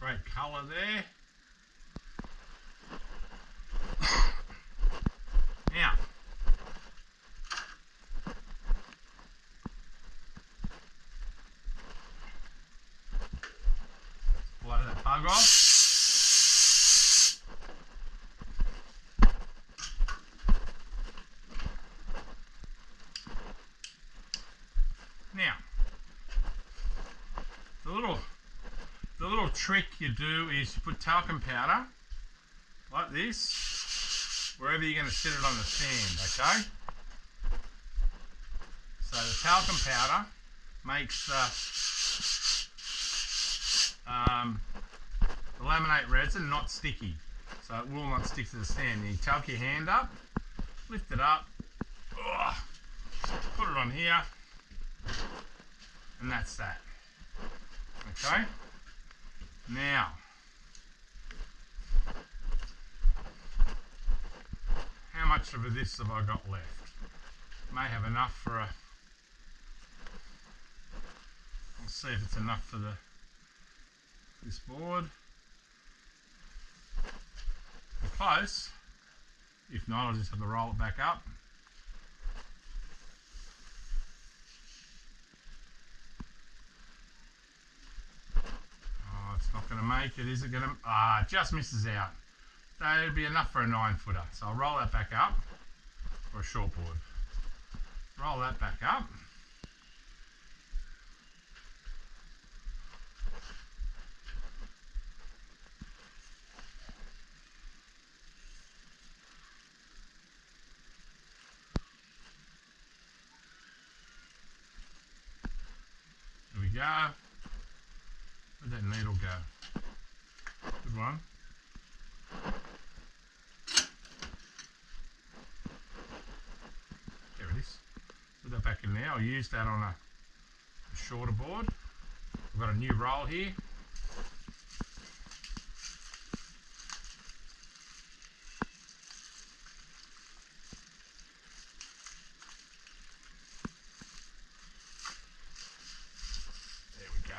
Great colour there. Now, blow that bug off. Now, the little trick you do is you put talcum powder like this wherever you're going to sit it on the sand, okay? So the talcum powder makes the laminate resin not sticky, so it will not stick to the sand. You tuck your hand up, lift it up, put it on here, and that's that. Okay? Now, how much of this have I got left? May have enough for a... I'll see if it's enough for this board. We're close. If not, I'll just have to roll it back up. Oh, it's not going to make it, is it going to? Ah, it just misses out. So it'll be enough for a 9-footer. So I'll roll that back up for a short board. Roll that back up. There we go. Where'd that needle go? Good one. There it is. Put that back in there. I'll use that on a shorter board. I've got a new roll here. There we go.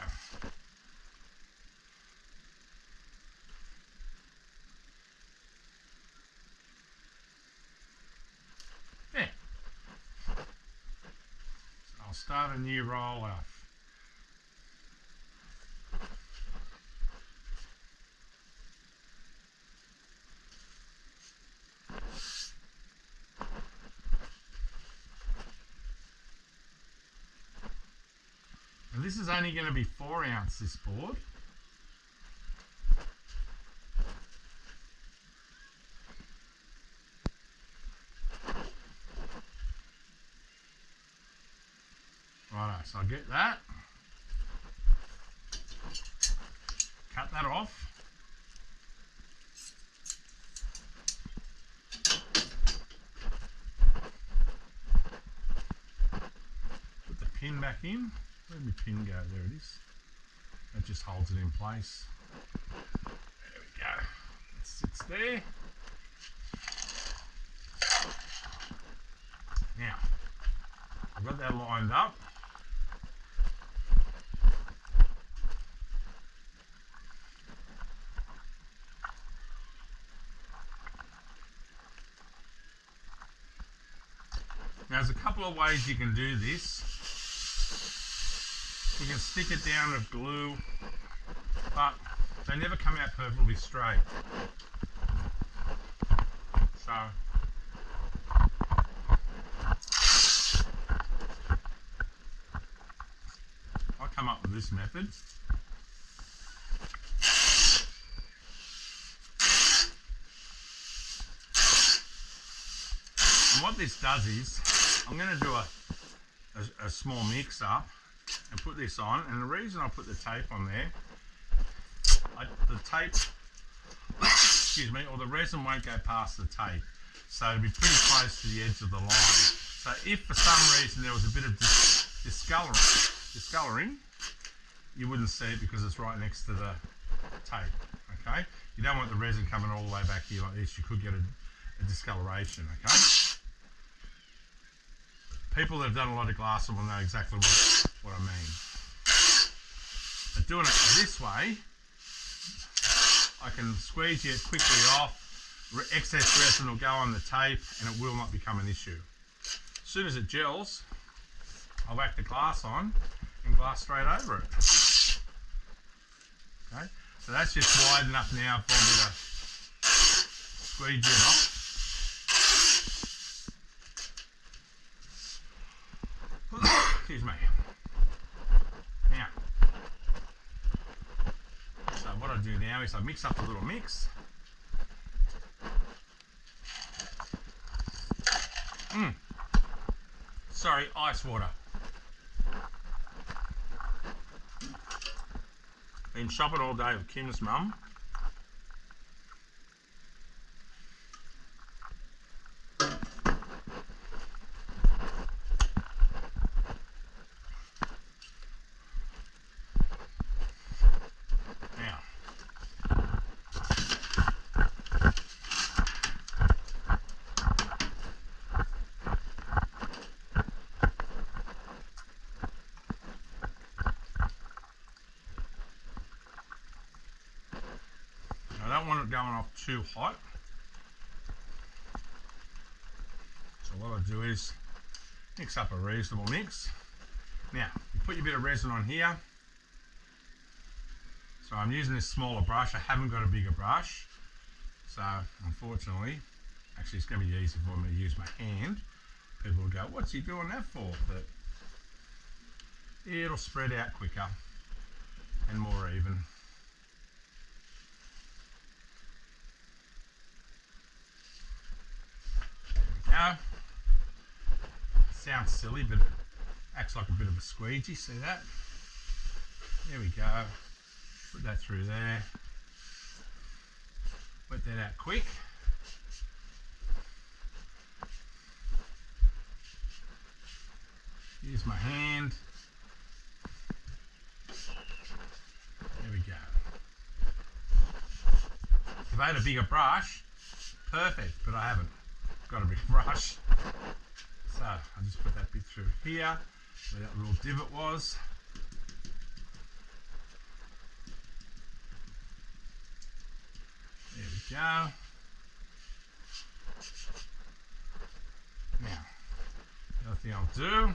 There. So I'll start a new roll off. And this is only going to be 4 ounce, this board. Righto, so I'll get that. Cut that off. Put the pin back in. Where'd my pin go? There it is. That just holds it in place. There we go. It sits there. Now, I've got that lined up. Now, there's a couple of ways you can do this. You can stick it down with glue, but they never come out perfectly straight. So, I come up with this method. And what this does is, I'm going to do a small mix up and put this on, and the reason I put the tape on there, the tape, excuse me, or the resin won't go past the tape, so it'll be pretty close to the edge of the line. So if for some reason there was a bit of discoloring, you wouldn't see it because it's right next to the tape, okay? You don't want the resin coming all the way back here like this, you could get a discoloration, okay? People that have done a lot of glass will know exactly what I mean. But doing it this way I can squeegee it quickly off. Excess resin will go on the tape and it will not become an issue. As soon as it gels, I'll whack the glass on and glass straight over it. Okay, so that's just wide enough now for me to squeegee it off. Excuse me. Now, so what I do now is I mix up a little mix. Sorry, ice water. Been shopping all day with Kim's mum. Now, I don't want it going off too hot. So what I do is mix up a reasonable mix. Now, you put your bit of resin on here. So I'm using this smaller brush. I haven't got a bigger brush. So unfortunately, actually it's going to be easy for me to use my hand. People will go, what's he doing that for? But it'll spread out quicker and more even. Now, sounds silly, but it acts like a bit of a squeegee. See that? There we go. Put that through there. Wet that out quick. Use my hand. There we go. If I had a bigger brush, perfect, but I haven't got a big brush. So I'll just put that bit through here, where that little divot was. There we go. Now, the other thing I'll do,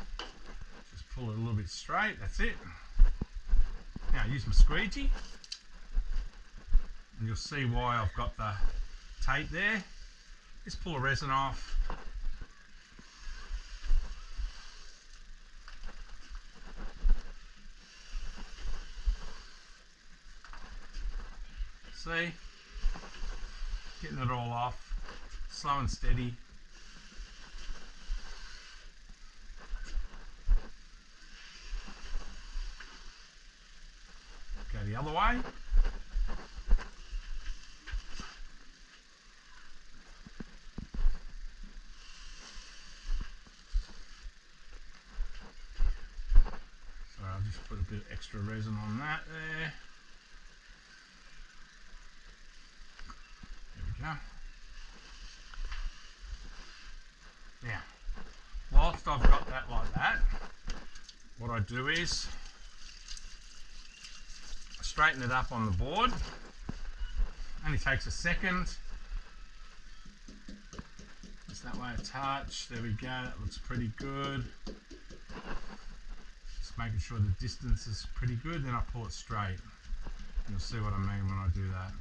just pull it a little bit straight, that's it. Now use my squeegee, and you'll see why I've got the tape there. Just pull the resin off. See? Getting it all off, slow and steady. Go the other way. So I'll just put a bit of extra resin on that there. Now, whilst I've got that like that, what I do is I straighten it up on the board. Only takes a second. Just that way a touch. There we go. That looks pretty good. Just making sure the distance is pretty good. Then I pull it straight. You'll see what I mean when I do that.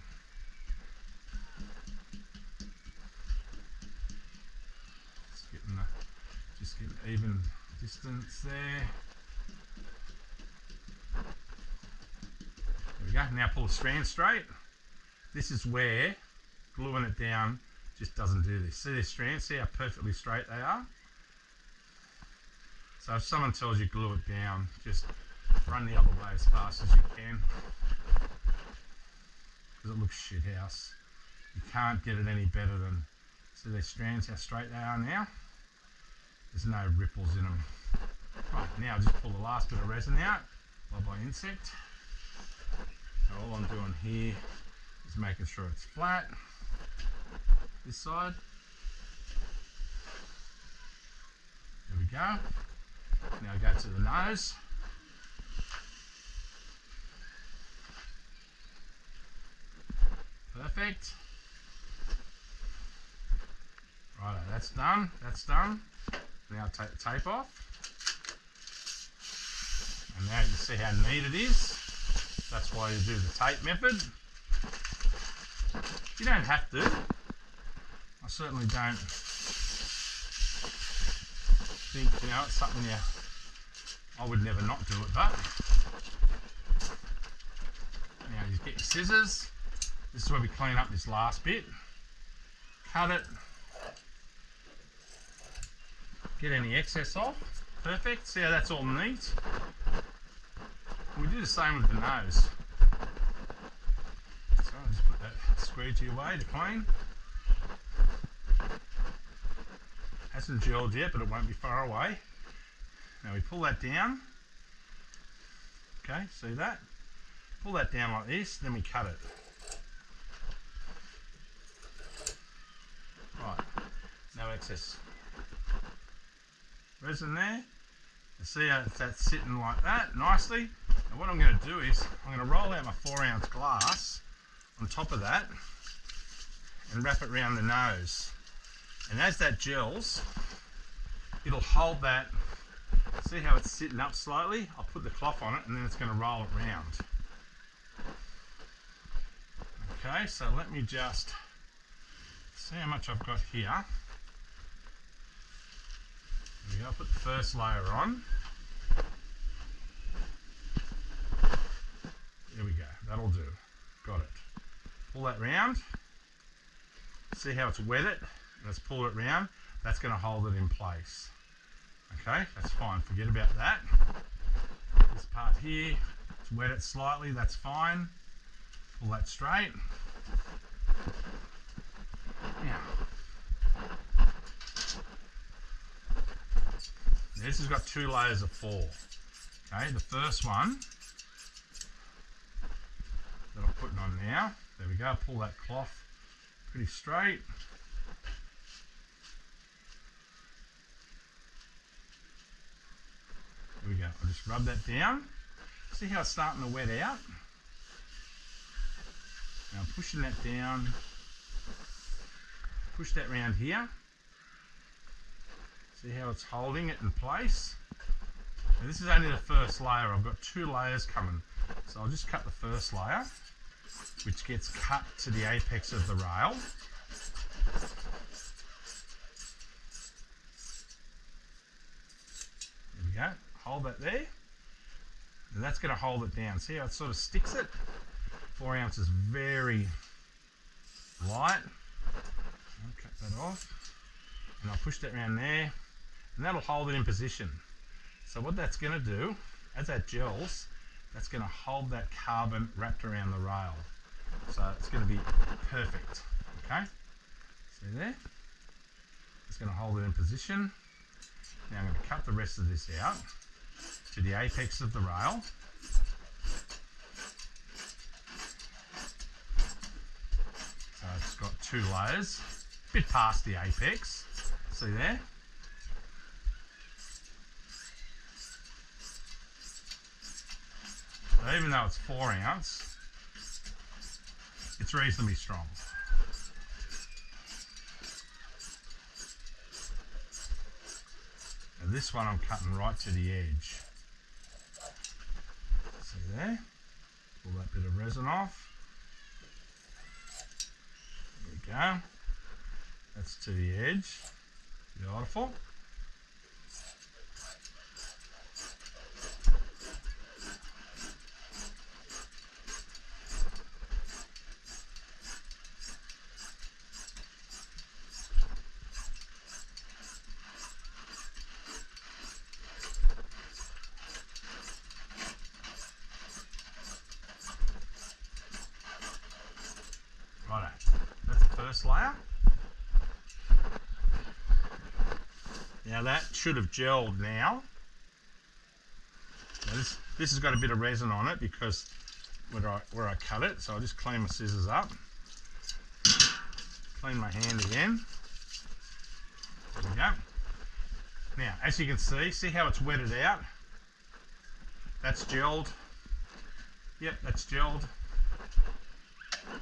Just get even distance there. There we go. Now pull the strand straight. This is where gluing it down just doesn't do this. See these strands? See how perfectly straight they are? So if someone tells you glue it down, just run the other way as fast as you can. Because it looks shit house. You can't get it any better than, see these strands, how straight they are now? There's no ripples in them. Right, now I'll just pull the last bit of resin out by insect. So all I'm doing here is making sure it's flat. This side. There we go. Now go to the nose. Perfect. Right, that's done. That's done. Now take the tape off. And now you see how neat it is. That's why you do the tape method. You don't have to. I certainly don't think, you know, it's something I would never not do it, but now you get your scissors. This is where we clean up this last bit. Cut it. Get any excess off. Perfect. See how that's all neat? We do the same with the nose. So I'll just put that squeegee away to clean. Hasn't gelled yet, but it won't be far away. Now we pull that down. Okay, see that? Pull that down like this, then we cut it. Right, no excess resin there. You see how that's sitting like that nicely. Now what I'm going to do is I'm going to roll out my 4-ounce glass on top of that and wrap it around the nose. And as that gels, it'll hold that. See how it's sitting up slightly? I'll put the cloth on it and then it's going to roll it round. Okay, so let me just see how much I've got here. There we go, I'll put the first layer on. There we go, that'll do. Got it. Pull that round. See how it's wetted? Let's pull it round. That's going to hold it in place. Okay, that's fine. Forget about that. This part here, it's wet it slightly. That's fine. Pull that straight. Now, this has got 2 layers of 4. Okay, the first one that I'm putting on now. There we go. Pull that cloth pretty straight. There we go. I'll just rub that down. See how it's starting to wet out? Now I'm pushing that down. Push that round here. See how it's holding it in place? Now this is only the first layer. I've got 2 layers coming. So I'll just cut the first layer, which gets cut to the apex of the rail. There we go. Hold that there. And that's going to hold it down. See how it sort of sticks it? 4 ounces, very light. I'll cut that off. And I'll push that around there. And that'll hold it in position. So what that's going to do, as that gels, that's going to hold that carbon wrapped around the rail. So it's going to be perfect. Okay? See there? It's going to hold it in position. Now I'm going to cut the rest of this out to the apex of the rail. So it's got 2 layers, a bit past the apex. See there? So even though it's 4 ounce, it's reasonably strong. Now this one I'm cutting right to the edge. See there? Pull that bit of resin off. There we go. That's to the edge. Beautiful. Righto, that's the first layer. Now that should have gelled now. Now this has got a bit of resin on it because where I cut it, so I'll just clean my scissors up. Clean my hand again. There we go. Now, as you can see how it's wetted out? That's gelled. Yep, that's gelled.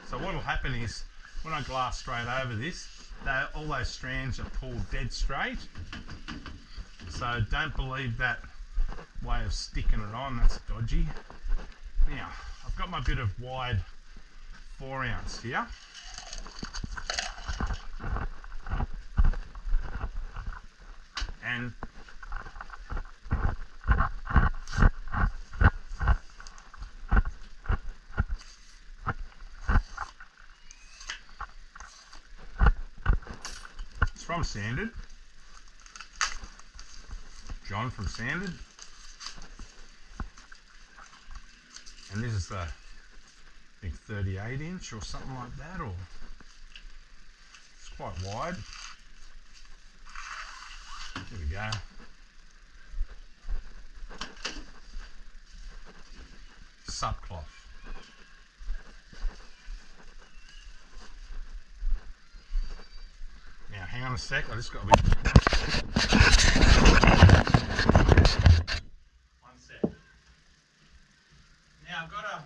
So what will happen is when I glass straight over this, all those strands are pulled dead straight. So don't believe that way of sticking it on, that's dodgy. Now, I've got my bit of wide 4-ounce here. And it's from Sanded. John from Sanded. And this is the, I think, 38 inch or something like that, or it's quite wide. There we go. Sup cloth. Now hang on a sec, I just got a bit. One sec. Now I've got a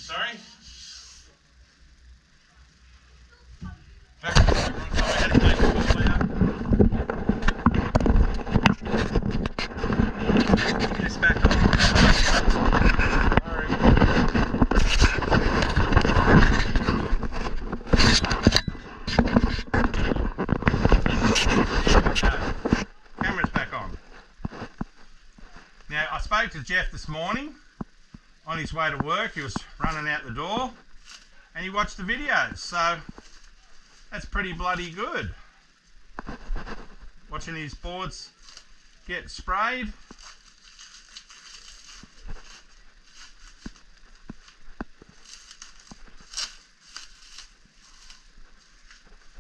Sorry? Back to the wrong side. I had to take the ball out. Get this back on. Sorry. Camera's back on. Now, I spoke to Jeff this morning on his way to work. He was running out the door and he watched the videos, so that's pretty bloody good. Watching his boards get sprayed.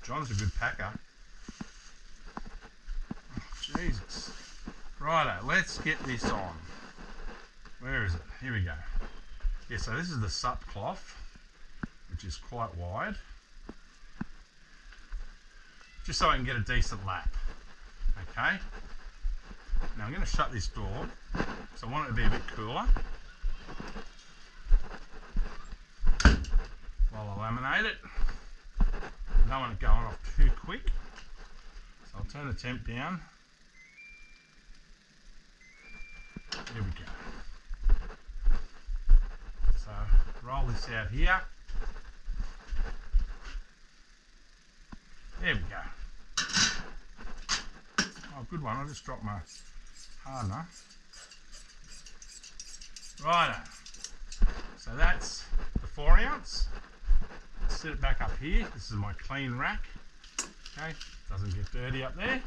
John's a good packer. Oh, Jesus. Righto, let's get this on. Where is it? Here we go. Yeah, so this is the sup cloth, which is quite wide. Just so I can get a decent lap. Okay? Now I'm going to shut this door, because I want it to be a bit cooler while I laminate it. I don't want it going off too quick, so I'll turn the temp down. There we go. So roll this out here. There we go. Oh, good one. I just dropped my hardener. Righto. So that's the 4 ounce. Set it back up here. This is my clean rack. Okay, doesn't get dirty up there.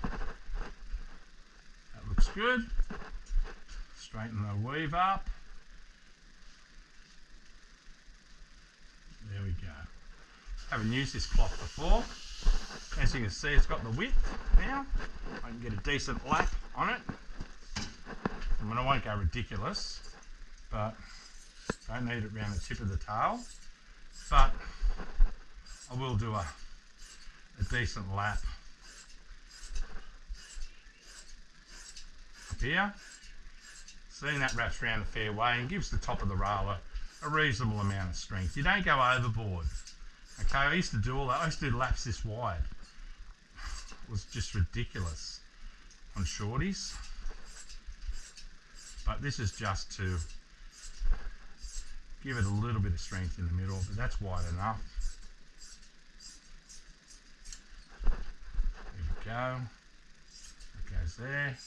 That looks good. Straighten the weave up. There we go. Haven't used this cloth before. As you can see, it's got the width now. I can get a decent lap on it. I mean, I won't go ridiculous, but don't need it around the tip of the tail. But I will do a decent lap up here. Seeing that wraps around a fair way and gives the top of the rail a reasonable amount of strength. You don't go overboard. Okay, I used to do all that. I used to do laps this wide. It was just ridiculous on shorties. But this is just to give it a little bit of strength in the middle, but that's wide enough. There we go. That goes there.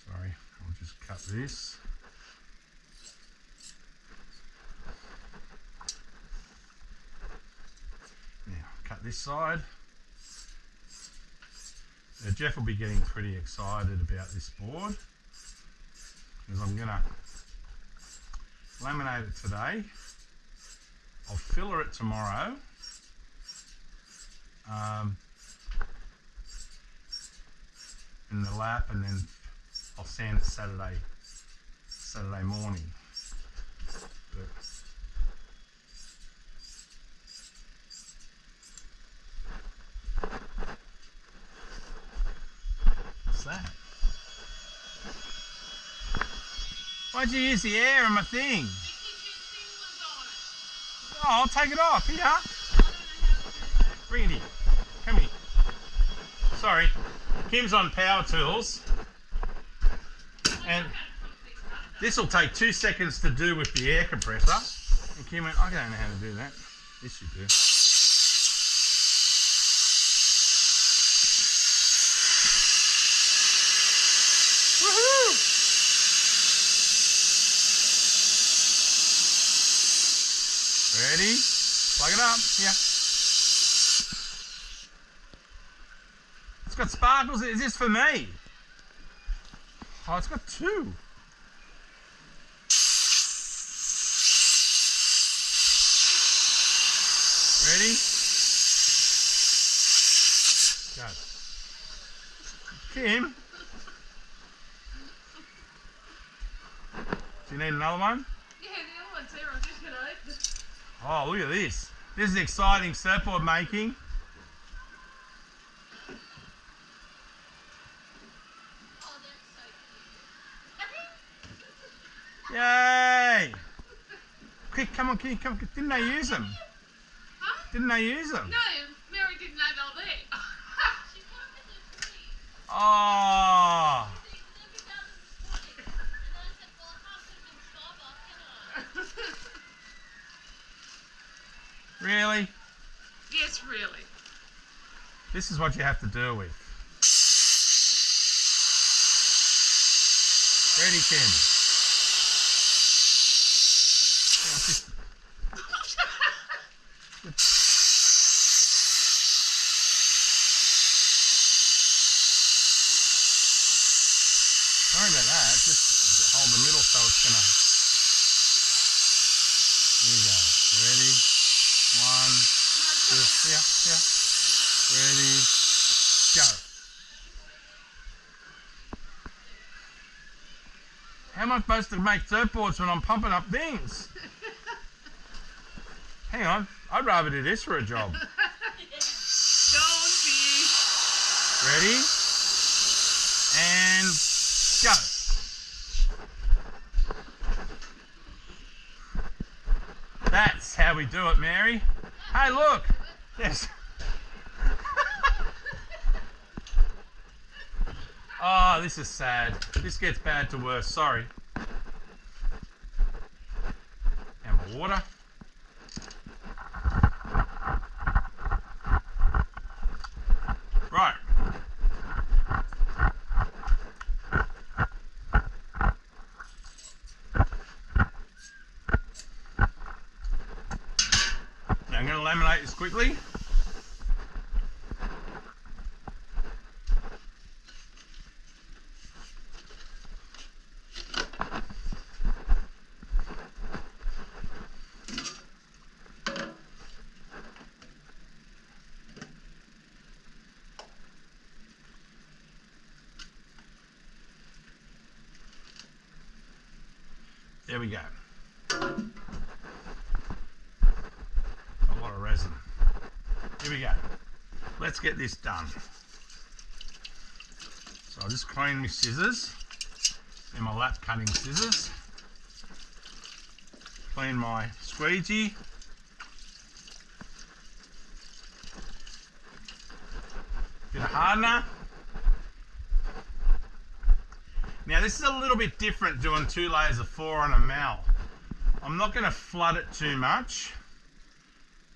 Sorry, I'll just cut this. Now, cut this side. Now, Jeff will be getting pretty excited about this board because I'm going to laminate it today. I'll filler it tomorrow. In the lap, and then I'll sand it Saturday morning. But what's that? Why'd you use the air on my thing? Oh, I'll take it off. Here. Bring it here. Come here. Sorry. Kim's on power tools. And this will take 2 seconds to do with the air compressor. And Kim went, I don't know how to do that. Yes, you do. Woohoo! Ready? Plug it up. Here. It's got sparkles. Is this for me? Oh, it's got 2. Ready? Go. Kim? Do you need another one? Yeah, the other one's there. I'm just going to open it. Oh, look at this. This is exciting surfboard making. Oh, that's so cute. Yay! Quick, come on, come. Didn't they use them? Huh? Didn't they use them? No, Mary didn't have all day. She put them in the tree. Oh. Really? Yes, really. This is what you have to deal with. Ready, Kim? Sorry about that. Just hold the middle so it's gonna. Here you go. Ready? 1, 2, yeah. Ready? Go. How am I supposed to make surfboards when I'm pumping up things? Hang on. I'd rather do this for a job. Don't be. Ready? And go. That's how we do it, Mary. Hey, look. Yes. Oh, this is sad. This gets bad to worse. Sorry. And my water. Right. Now I'm going to laminate this quickly. There we go. A lot of resin. Here we go. Let's get this done. So I'll just clean my scissors and my lap cutting scissors. Clean my squeegee. Bit of hardener. Now this is a little bit different doing 2 layers of 4 on a mal. I'm not going to flood it too much,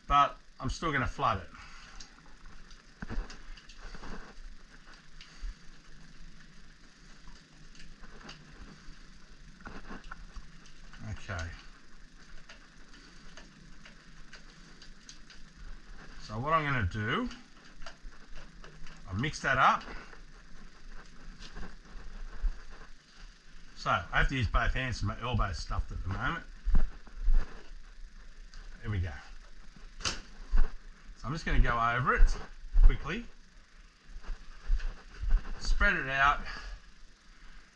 but I'm still going to flood it. Okay. So what I'm going to do, I'll mix that up. So I have to use both hands because my elbow's stuffed at the moment. There we go. So I'm just going to go over it quickly. Spread it out.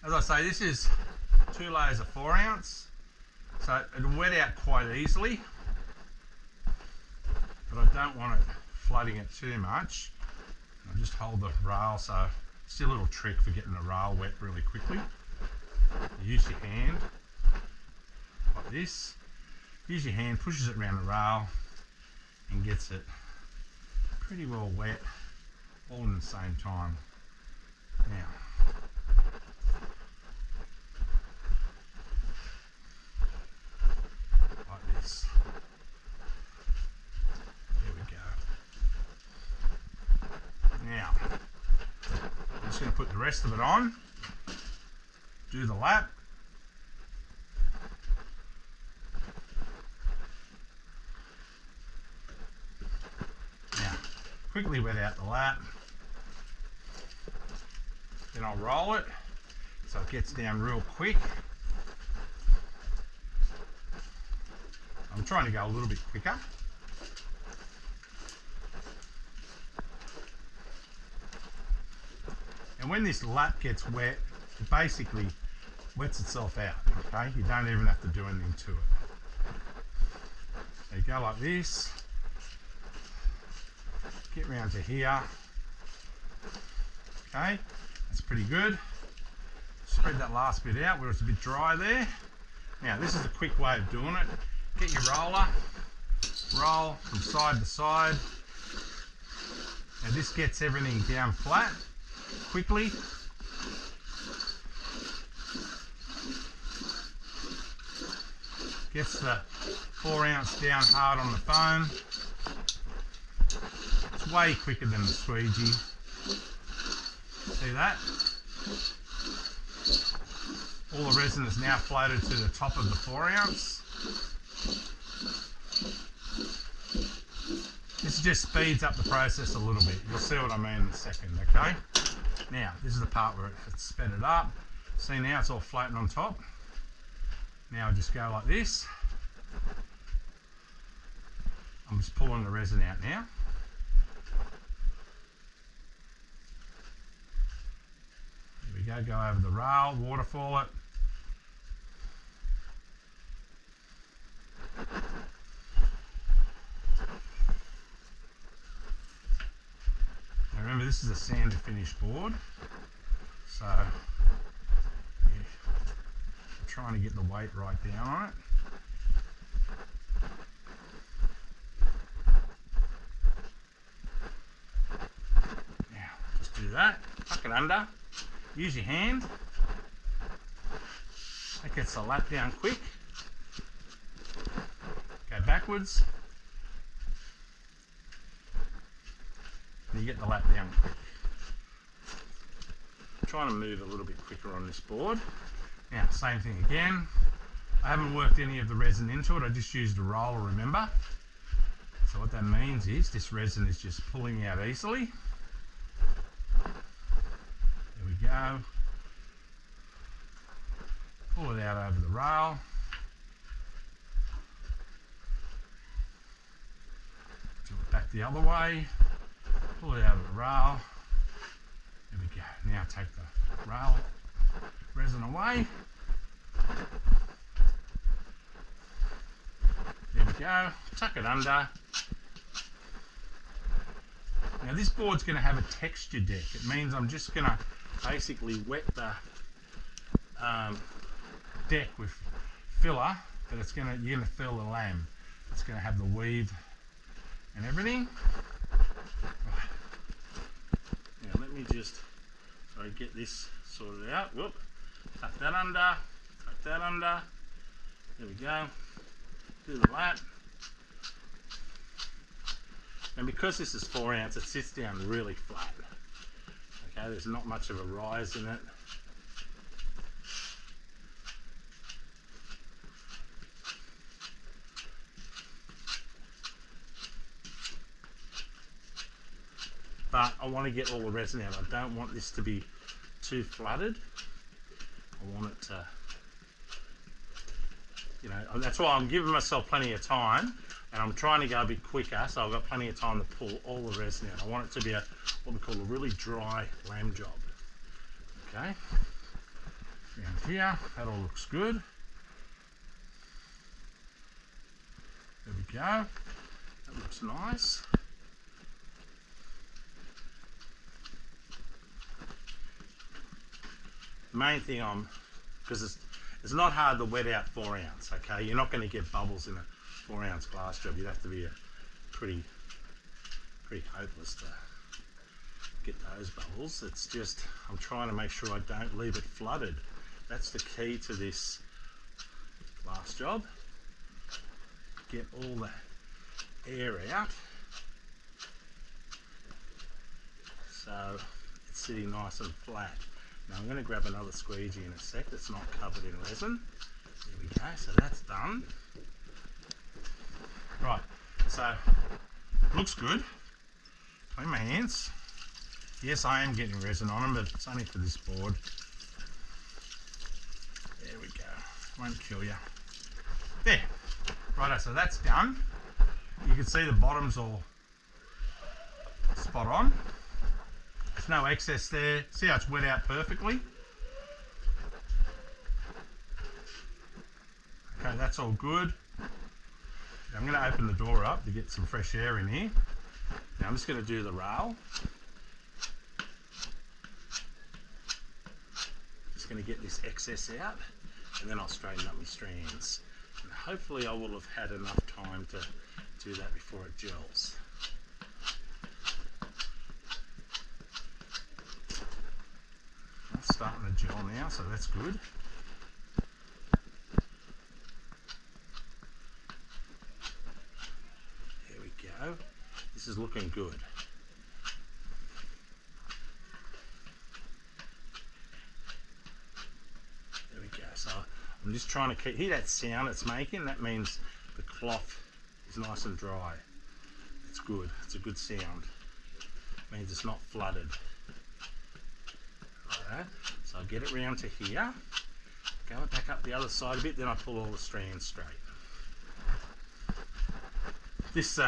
As I say, this is 2 layers of 4 ounce. So it'll wet out quite easily. But I don't want it flooding it too much. I'll just hold the rail, so it's a little trick for getting the rail wet really quickly. You use your hand like this. Use your hand, pushes it around the rail and gets it pretty well wet all in the same time. Now, like this. There we go. Now, I'm just going to put the rest of it on. Do the lap. Now, quickly wet out the lap. Then I'll roll it so it gets down real quick. I'm trying to go a little bit quicker. And when this lap gets wet, it basically wets itself out, okay? You don't even have to do anything to it. So you go like this, get round to here, okay? That's pretty good. Spread that last bit out where it's a bit dry there. Now this is a quick way of doing it. Get your roller, roll from side to side. Now this gets everything down flat quickly. Gets the 4 ounce down hard on the foam. It's way quicker than the squeegee. See that? All the resin is now floated to the top of the 4 ounce. This just speeds up the process a little bit. You'll see what I mean in a second, okay? Now, this is the part where it's sped it up. See now it's all floating on top. Now I just go like this. I'm just pulling the resin out now. Here we go over the rail, waterfall it. Now remember, this is a sander finish board, so trying to get the weight right down on it. Now, just do that, tuck it under, use your hand. That gets the lap down quick. Go backwards. And you get the lap down quick. I'm trying to move a little bit quicker on this board. Now, same thing again. I haven't worked any of the resin into it, I just used a roller, remember? So what that means is this resin is just pulling out easily. There we go. Pull it out over the rail. Do it back the other way. Pull it out of the rail. There we go. Now take the rail resin away. There we go. Tuck it under. Now this board's going to have a texture deck. It means I'm just going to basically wet the deck with filler, but it's going to, you're going to feel the lamb. It's going to have the weave and everything. Right. Now let me just get this sorted out. Whoop. Tuck that under. Tuck that under. There we go. Do the lap. And because this is 4 ounce, it sits down really flat. Okay, there's not much of a rise in it. But I want to get all the resin out. I don't want this to be too flooded. I want it to, you know, that's why I'm giving myself plenty of time, and I'm trying to go a bit quicker, so I've got plenty of time to pull all the resin out. I want it to be a what we call a really dry lamb job. Okay, around here, that all looks good. There we go. That looks nice. The main thing because it's not hard to wet out 4 ounce, okay? You're not going to get bubbles in a 4 ounce glass job. You'd have to be pretty hopeless to get those bubbles. It's just, I'm trying to make sure I don't leave it flooded. That's the key to this glass job. Get all that air out. So it's sitting nice and flat. Now I'm going to grab another squeegee in a sec that's not covered in resin. There we go, so that's done. Right, so looks good. Clean my hands. Yes, I am getting resin on them, but it's only for this board. There we go, won't kill you. There, righto, so that's done. You can see the bottom's all spot on. There's no excess there. See how it's wet out perfectly? Okay, that's all good. Now I'm going to open the door up to get some fresh air in here. Now I'm just going to do the rail. Just going to get this excess out, and then I'll straighten up my strands. And hopefully I will have had enough time to do that before it gels. It's starting to gel now, so that's good. There we go. This is looking good. There we go. So I'm just trying to hear that sound it's making. That means the cloth is nice and dry. It's good. It's a good sound. It means it's not flooded. Righto. So I'll get it round to here. Go back up the other side a bit, then I pull all the strands straight. This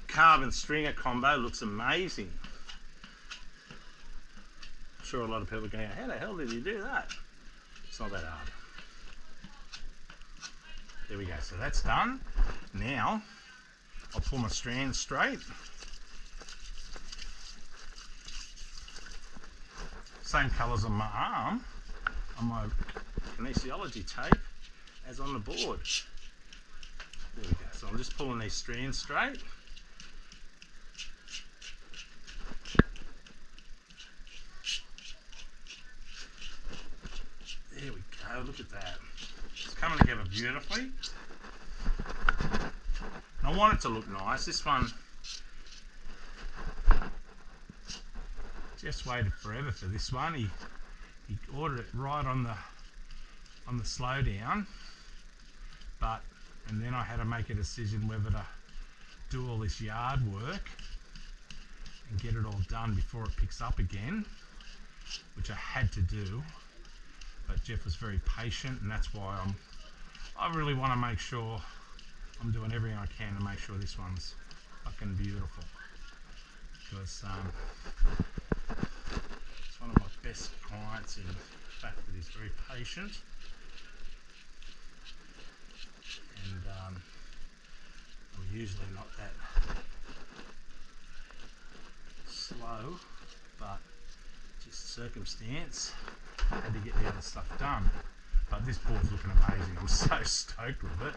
carbon stringer combo looks amazing. I'm sure a lot of people are going, how the hell did you do that? It's not that hard. There we go, so that's done. Now I'll pull my strands straight. Same colours on my arm, on my kinesiology tape, as on the board. There we go, so I'm just pulling these strands straight. There we go, look at that. It's coming together beautifully. And I want it to look nice. This one, Jeff's waited forever for this one. He ordered it right on the slowdown, and then I had to make a decision whether to do all this yard work and get it all done before it picks up again, which I had to do. But Jeff was very patient, and that's why I really want to make sure I'm doing everything I can to make sure this one's fucking beautiful, because it's one of my best clients in the fact that he's very patient, and I'm usually not that slow, but just circumstance, I had to get the other stuff done. But this board's looking amazing. I'm so stoked with it.